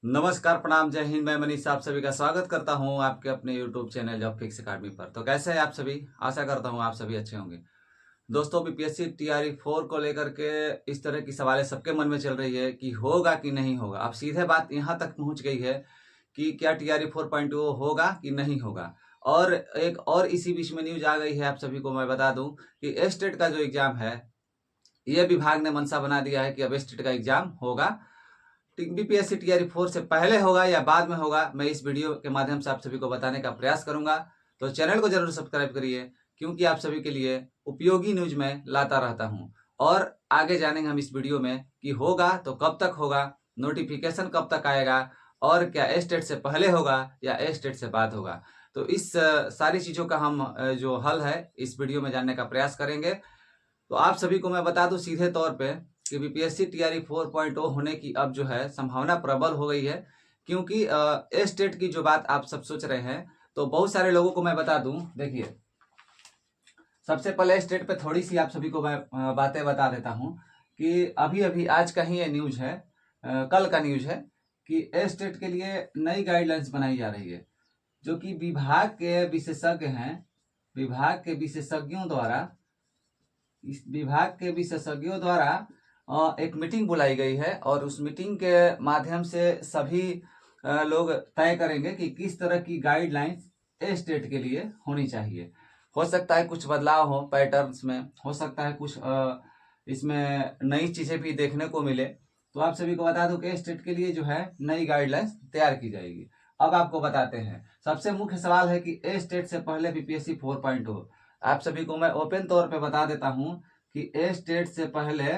नमस्कार, प्रणाम, जय हिंद। मैं मनीष आप सभी का स्वागत करता हूं आपके अपने YouTube channel job fix academy पर। तो कैसे हैं आप सभी? आशा करता हूं आप सभी अच्छे होंगे। दोस्तों, बीपीएससी टीआरई 4 को लेकर के इस तरह की सवालें सबके मन में चल रही है कि होगा कि नहीं होगा। अब सीधे बात यहाँ तक पहुँच गई है कि क्या टीआरई 4.0 होगा कि नहीं होगा। और एक और इसी बीच में न्यूज आ गई है, आप सभी को मैं बता दूं कि एस्टेट का जो एग्जाम है, ये विभाग ने मनसा बना दिया है कि अब एस्टेट का एग्जाम होगा। बीपीएससी टीआरई 4 से पहले होगा या बाद में होगा, मैं इस वीडियो के माध्यम से आप सभी को बताने का प्रयास करूंगा। तो चैनल को जरूर सब्सक्राइब करिए, क्योंकि आप सभी के लिए उपयोगी न्यूज मैं लाता रहता हूं। और आगे जानेंगे हम इस वीडियो में कि होगा तो कब तक होगा, नोटिफिकेशन कब तक आएगा, और क्या एस्टेट से पहले होगा या एस्टेट से बाद होगा। तो इस सारी चीजों का हम जो हल है इस वीडियो में जानने का प्रयास करेंगे। तो आप सभी को मैं बता दूं सीधे तौर पे कि बीपीएससी टीआरई 4.0 होने की अब जो है संभावना प्रबल हो गई है, क्योंकि ए स्टेट की जो बात आप सब सोच रहे हैं, तो बहुत सारे लोगों को मैं बता दूं। देखिए, सबसे पहले स्टेट पे थोड़ी सी आप सभी को मैं बातें बता देता हूं कि अभी अभी आज का ही ये न्यूज है, कल का न्यूज है कि ए स्टेट के लिए नई गाइडलाइंस बनाई जा रही है, जो कि विभाग के विशेषज्ञ हैं। विभाग के विशेषज्ञों द्वारा इस विभाग के विशेषज्ञों द्वारा एक मीटिंग बुलाई गई है, और उस मीटिंग के माध्यम से सभी लोग तय करेंगे कि किस तरह की गाइडलाइंस ए स्टेट के लिए होनी चाहिए। हो सकता है कुछ बदलाव हो पैटर्न्स में, हो सकता है कुछ इसमें नई चीजें भी देखने को मिले। तो आप सभी को बता दूं कि स्टेट के लिए जो है नई गाइडलाइंस तैयार की जाएगी। अब आपको बताते हैं, सबसे मुख्य सवाल है कि ए स्टेट से पहले बीपीएससी 4.0। आप सभी को मैं ओपन तौर पे बता देता हूं कि ए स्टेट से पहले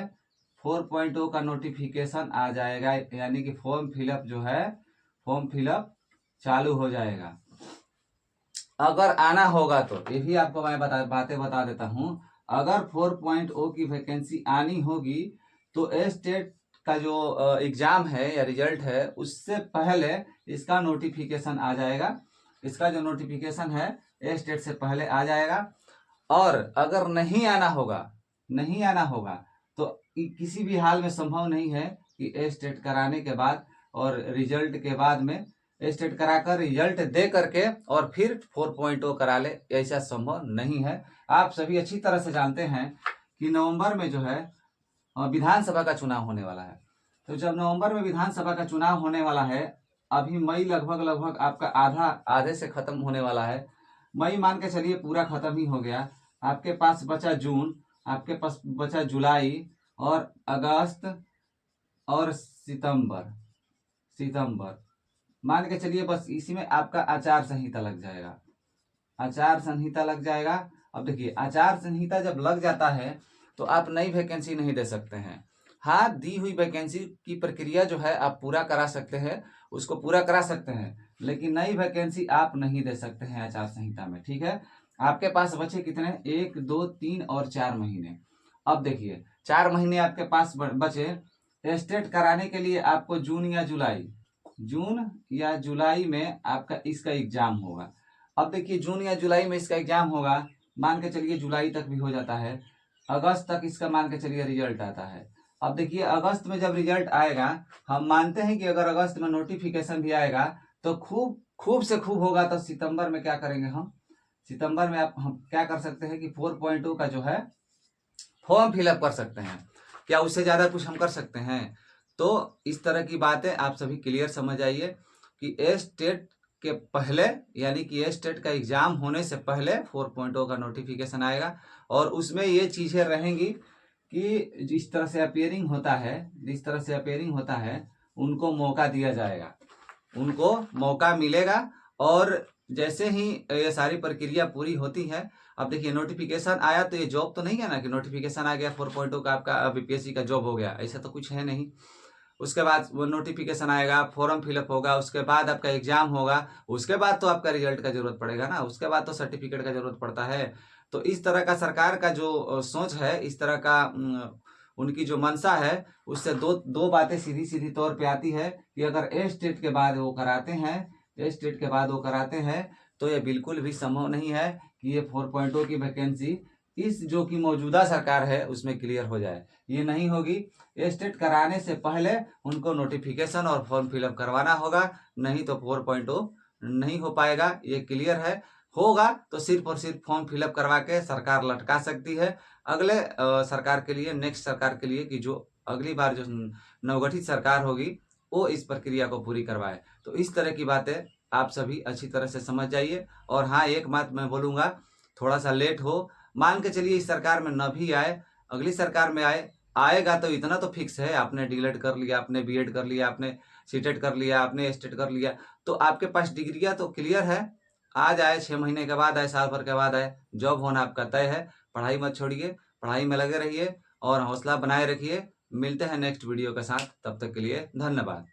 4.0 का नोटिफिकेशन आ जाएगा, यानी कि फॉर्म फिलअप जो है, फॉर्म फिलअप चालू हो जाएगा। अगर आना होगा तो ये भी आपको मैं बातें बता देता हूं। अगर 4.0 की वैकेंसी आनी होगी तो ए स्टेट का जो एग्जाम है या रिजल्ट है, उससे पहले इसका नोटिफिकेशन आ जाएगा। इसका जो नोटिफिकेशन है ए स्टेट से पहले आ जाएगा। और अगर नहीं आना होगा, नहीं आना होगा तो किसी भी हाल में संभव नहीं है कि ए स्टेट कराने के बाद और रिजल्ट के बाद में ए स्टेट कराकर रिजल्ट दे करके और फिर 4.0 करा ले, ऐसा संभव नहीं है। आप सभी अच्छी तरह से जानते हैं कि नवंबर में जो है विधानसभा का चुनाव होने वाला है। तो जब नवंबर में विधानसभा का चुनाव होने वाला है, अभी मई लगभग आपका आधे से खत्म होने वाला है। मई मान के चलिए पूरा खत्म ही हो गया। आपके पास बचा जून, आपके पास बचा जुलाई और अगस्त और सितंबर। सितंबर मान के चलिए बस इसी में आपका आचार संहिता लग जाएगा। आचार संहिता लग जाएगा। अब देखिए, आचार संहिता जब लग जाता है तो आप नई वैकेंसी नहीं दे सकते हैं। हाँ, दी हुई वैकेंसी की प्रक्रिया जो है आप पूरा करा सकते हैं, उसको पूरा करा सकते हैं, लेकिन नई वैकेंसी आप नहीं दे सकते हैं आचार संहिता में। ठीक है, आपके पास बचे कितने? 1, 2, 3 और 4 महीने। अब देखिए, 4 महीने आपके पास बचे। स्टेट कराने के लिए आपको जून या जुलाई में आपका इसका एग्जाम होगा। अब देखिए, जून या जुलाई में इसका एग्जाम होगा, मान के चलिए जुलाई तक भी हो जाता है, अगस्त तक इसका मान के चलिए रिजल्ट आता है। अब देखिए, अगस्त में जब रिजल्ट आएगा, हम मानते हैं कि अगर अगस्त में नोटिफिकेशन भी आएगा तो खूब खूब से खूब होगा, तो सितंबर में क्या करेंगे हम? सितंबर में हम क्या कर सकते हैं कि 4.0 का जो है फॉर्म फिलअप कर सकते हैं। क्या उससे ज्यादा कुछ हम कर सकते हैं? तो इस तरह की बातें आप सभी क्लियर समझ आइए कि ए स्टेट के पहले, यानी कि ए स्टेट का एग्जाम होने से पहले 4.0 का नोटिफिकेशन आएगा, और उसमें ये चीजें रहेंगी कि जिस तरह से अपेयरिंग होता है उनको मौका दिया जाएगा, उनको मौका मिलेगा। और जैसे ही ये सारी प्रक्रिया पूरी होती है, अब देखिए नोटिफिकेशन आया तो ये जॉब तो नहीं है ना कि नोटिफिकेशन आ गया 4.0 का आपका बीपीएससी का जॉब हो गया, ऐसा तो कुछ है नहीं। उसके बाद वो नोटिफिकेशन आएगा, फॉर्म फिलअप होगा, उसके बाद आपका एग्जाम होगा, उसके बाद तो आपका रिजल्ट का जरूरत पड़ेगा ना, उसके बाद तो सर्टिफिकेट का जरूरत पड़ता है। तो इस तरह का सरकार का जो सोच है, इस तरह का उनकी जो मंशा है, उससे दो बातें सीधी सीधी तौर पे आती है कि अगर ए स्टेट के बाद वो कराते हैं तो ये बिल्कुल भी संभव नहीं है कि ये 4.0 की वैकेंसी इस जो कि मौजूदा सरकार है उसमें क्लियर हो जाए। ये नहीं होगी, स्टेट कराने से पहले उनको नोटिफिकेशन और फॉर्म फिलअप करवाना होगा, नहीं तो 4.0 नहीं हो पाएगा। ये क्लियर है। होगा तो सिर्फ और सिर्फ फॉर्म फिलअप करवा के सरकार लटका सकती है अगले सरकार के लिए, नेक्स्ट सरकार के लिए, कि जो अगली बार जो नवगठित सरकार होगी वो इस प्रक्रिया को पूरी करवाए। तो इस तरह की बातें आप सभी अच्छी तरह से समझ जाइए। और हाँ, एक बात मैं बोलूँगा, थोड़ा सा लेट हो, मान के चलिए इस सरकार में न भी आए, अगली सरकार में आएगा तो इतना तो फिक्स है, आपने डीएलएड कर लिया, आपने बीएड कर लिया, आपने सीटेट कर लिया, आपने एस्टेट कर लिया, तो आपके पास डिग्रियाँ तो क्लियर है। आ जाए 6 महीने के बाद आए, साल भर के बाद आए, जॉब होना आपका तय है। पढ़ाई मत छोड़िए, पढ़ाई में लगे रहिए और हौसला बनाए रखिए। मिलते हैं नेक्स्ट वीडियो के साथ, तब तक के लिए धन्यवाद।